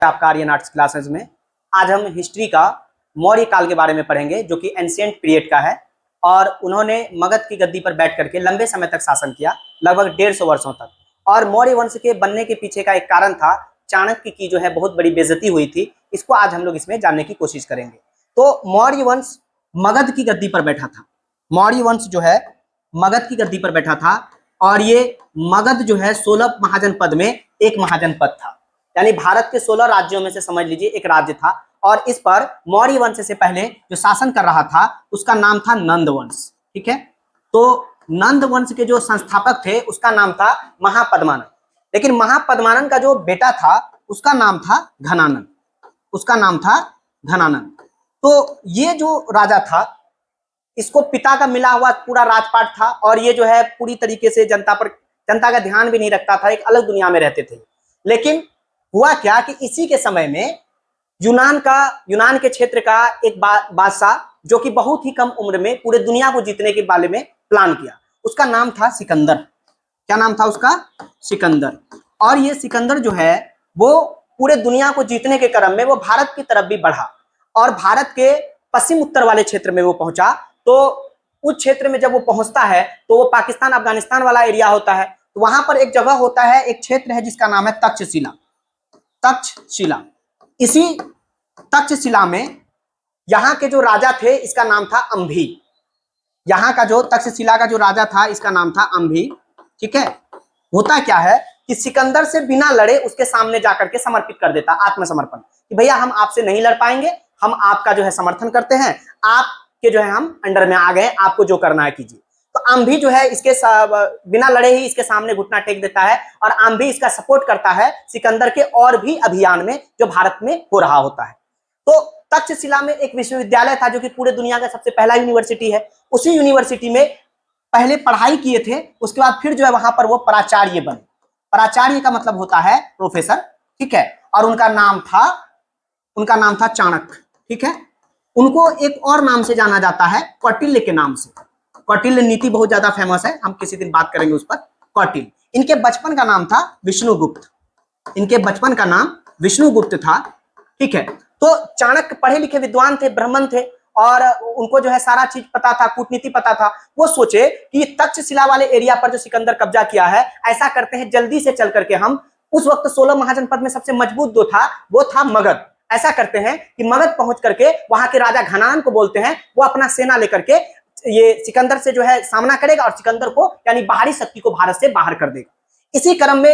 आपका Aryan arts classes में आज हम हिस्ट्री का मौर्य काल के बारे में पढ़ेंगे, जो कि एंशिएंट पीरियड का है। और उन्होंने मगध की गद्दी पर बैठ करके लंबे समय तक शासन किया, लगभग 150 वर्षों तक। और मौर्य वंश के बनने के पीछे का एक कारण था चाणक्य की जो है बहुत बड़ी बेइज्जती हुई थी। इसको आज हम लोग इसमें जानने की कोशिश करेंगे। तो मौर्य वंश मगध की गद्दी पर बैठा था। मौर्य वंश जो है मगध की गद्दी पर बैठा था और ये मगध जो है 16 महाजनपद में एक महाजनपद था, यानी भारत के 16 राज्यों में से समझ लीजिए एक राज्य था। और इस पर मौर्य वंश से पहले जो शासन कर रहा था उसका नाम था नंद वंश। ठीक है, तो नंद वंश के जो संस्थापक थे उसका नाम था महापद्मानन। लेकिन महापद्मानन का जो बेटा था उसका नाम था घनानन। उसका नाम था घनानन। तो ये जो राजा था इसको पिता का मिला हुआ पूरा राजपाट था और ये जो है पूरी तरीके से जनता का ध्यान भी नहीं रखता था, एक अलग दुनिया में रहते थे। लेकिन हुआ क्या कि इसी के समय में यूनान के क्षेत्र का एक बादशाह जो कि बहुत ही कम उम्र में पूरे दुनिया को जीतने के बारे में प्लान किया, उसका नाम था सिकंदर। क्या नाम था उसका? सिकंदर। और ये सिकंदर जो है वो पूरे दुनिया को जीतने के क्रम में वो भारत की तरफ भी बढ़ा और भारत के पश्चिम उत्तर वाले क्षेत्र में वो पहुंचा। तो उस क्षेत्र में जब वो पहुंचता है तो वो पाकिस्तान अफगानिस्तान वाला एरिया होता है। तो वहां पर एक जगह होता है, एक क्षेत्र है जिसका नाम है तक्षशिला। तक्षशिला। इसी तक्षशिला में यहाँ के जो राजा थे इसका नाम था अंभी। यहाँ का जो तक्षशिला का जो राजा था इसका नाम था अंभी। ठीक है, होता क्या है कि सिकंदर से बिना लड़े उसके सामने जाकर के समर्पित कर देता, आत्मसमर्पण, कि भैया हम आपसे नहीं लड़ पाएंगे, हम आपका जो है समर्थन करते हैं, आपके जो है हम अंडर में आ गए, आपको जो करना है कीजिए। तो अंभी जो है इसके बिना लड़े ही इसके सामने घुटना टेक देता है और अंभी इसका सपोर्ट करता है सिकंदर के और भी अभियान में जो भारत में हो रहा होता है। तो तक्षशिला में एक विश्वविद्यालय था जो कि पूरे दुनिया का सबसे पहला यूनिवर्सिटी है। उसी यूनिवर्सिटी में पहले पढ़ाई किए थे, उसके बाद फिर जो है वहां पर वो प्राचार्य बने। प्राचार्य का मतलब होता है प्रोफेसर। ठीक है, और उनका नाम था चाणक्य। ठीक है, उनको एक और नाम से जाना जाता है, कौटिल्य के नाम से। कौटिल्य नीति बहुत ज्यादा फेमस है, हम किसी दिन बात करेंगे उस पर। कौटिल्य, इनके बचपन का नाम था विष्णुगुप्त। इनके बचपन का नाम विष्णुगुप्त था। ठीक है, तो चाणक्य पढ़े लिखे विद्वान थे, ब्राह्मण थे और उनको जो है सारा चीज पता था, कूटनीति पता था। वो सोचे कि तक्षशिला वाले एरिया पर जो सिकंदर कब्जा किया है, ऐसा करते हैं जल्दी से चल करके हम, उस वक्त 16 महाजनपद में सबसे मजबूत जो था वो था मगध। ऐसा करते हैं कि मगध पहुंच करके वहां के राजा घनानन को बोलते हैं, वो अपना सेना लेकर के ये सिकंदर से जो है सामना करेगा और सिकंदर को यानी बाहरी शक्ति को भारत से बाहर कर देगा। इसी क्रम में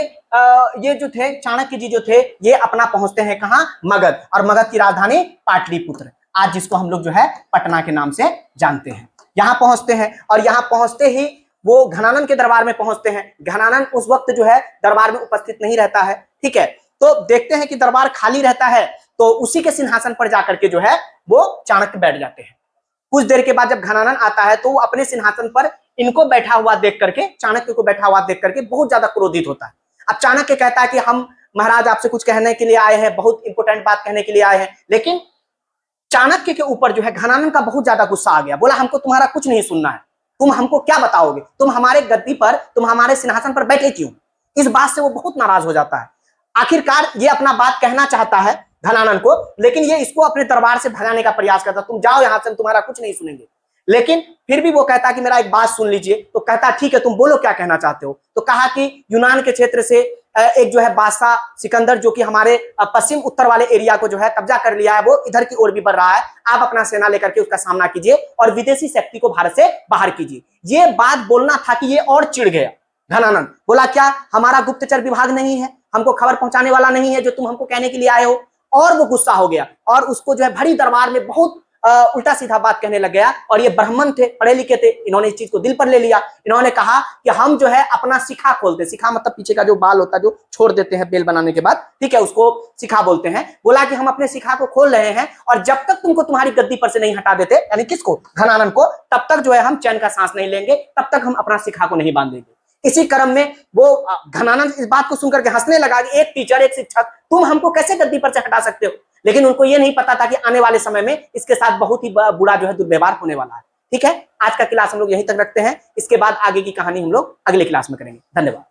ये जो थे चाणक्य जी जो थे ये अपना पहुंचते हैं कहां? मगध। और मगध की राजधानी पाटलिपुत्र, आज जिसको हम लोग जो है पटना के नाम से जानते हैं। यहां पहुंचते हैं और यहां पहुंचते ही वो घनानन के दरबार में पहुंचते हैं। घनानन उस वक्त जो है दरबार में उपस्थित नहीं रहता है। ठीक है, तो देखते हैं कि दरबार खाली रहता है, तो उसी के सिंहासन पर जाकर के जो है वो चाणक्य बैठ जाते हैं। कुछ देर के बाद जब घनानन आता है तो वो अपने सिंहासन पर इनको बैठा हुआ देख करके, चाणक्य को बैठा हुआ देख करके बहुत ज्यादा क्रोधित होता है। अब चाणक्य कहता है कि हम महाराज आपसे कुछ कहने के लिए आए हैं, बहुत इंपॉर्टेंट बात कहने के लिए आए हैं। लेकिन चाणक्य के ऊपर जो है घनानन का बहुत ज्यादा गुस्सा आ गया। बोला हमको तुम्हारा कुछ नहीं सुनना है, तुम हमको क्या बताओगे, तुम हमारे गद्दी पर, तुम हमारे सिंहासन पर बैठे क्यों? इस बात से वो बहुत नाराज हो जाता है। आखिरकार ये अपना बात कहना चाहता है घनानन को, लेकिन ये इसको अपने दरबार से भगाने का प्रयास करता, तुम जाओ यहां से, तुम्हारा कुछ नहीं सुनेंगे। लेकिन फिर भी वो कहता कि मेरा एक बात सुन लीजिए। तो कहता ठीक है, तुम बोलो क्या कहना चाहते हो। तो कहा कि यूनान के क्षेत्र से एक जो है बादशाह सिकंदर जो कि हमारे पश्चिम उत्तर वाले एरिया को जो है कब्जा कर लिया है, वो इधर की ओर भी बढ़ रहा है। आप अपना सेना लेकर के उसका सामना कीजिए और विदेशी शक्ति को भारत से बाहर कीजिए। ये बात बोलना था कि ये और चिढ़ गया घनानन। बोला क्या हमारा गुप्तचर विभाग नहीं है, हमको खबर पहुंचाने वाला नहीं है जो तुम हमको कहने के लिए आए हो? और वो गुस्सा हो गया और उसको जो है भरी दरबार में बहुत उल्टा सीधा बात कहने लग गया। और ये ब्राह्मण थे, पढ़े लिखे थे, इन्होंने इस चीज को दिल पर ले लिया। इन्होंने कहा कि हम जो है अपना शिखा खोलते, शिखा मतलब पीछे का जो बाल होता है जो छोड़ देते हैं बेल बनाने के बाद, ठीक है, उसको शिखा बोलते हैं। बोला कि हम अपने शिखा को खोल रहे हैं और जब तक तुमको तुम्हारी गद्दी पर से नहीं हटा देते, यानी किसको? घनानन को, तब तक जो है हम चैन का सांस नहीं लेंगे, तब तक हम अपना शिखा को नहीं बांधेंगे। इसी क्रम में वो घनानन इस बात को सुनकर के हंसने लगा कि एक टीचर, एक शिक्षक, तुम हमको कैसे गद्दी पर से हटा सकते हो? लेकिन उनको ये नहीं पता था कि आने वाले समय में इसके साथ बहुत ही बुरा जो है दुर्व्यवहार होने वाला है। ठीक है, आज का क्लास हम लोग यहीं तक रखते हैं। इसके बाद आगे की कहानी हम लोग अगले क्लास में करेंगे। धन्यवाद।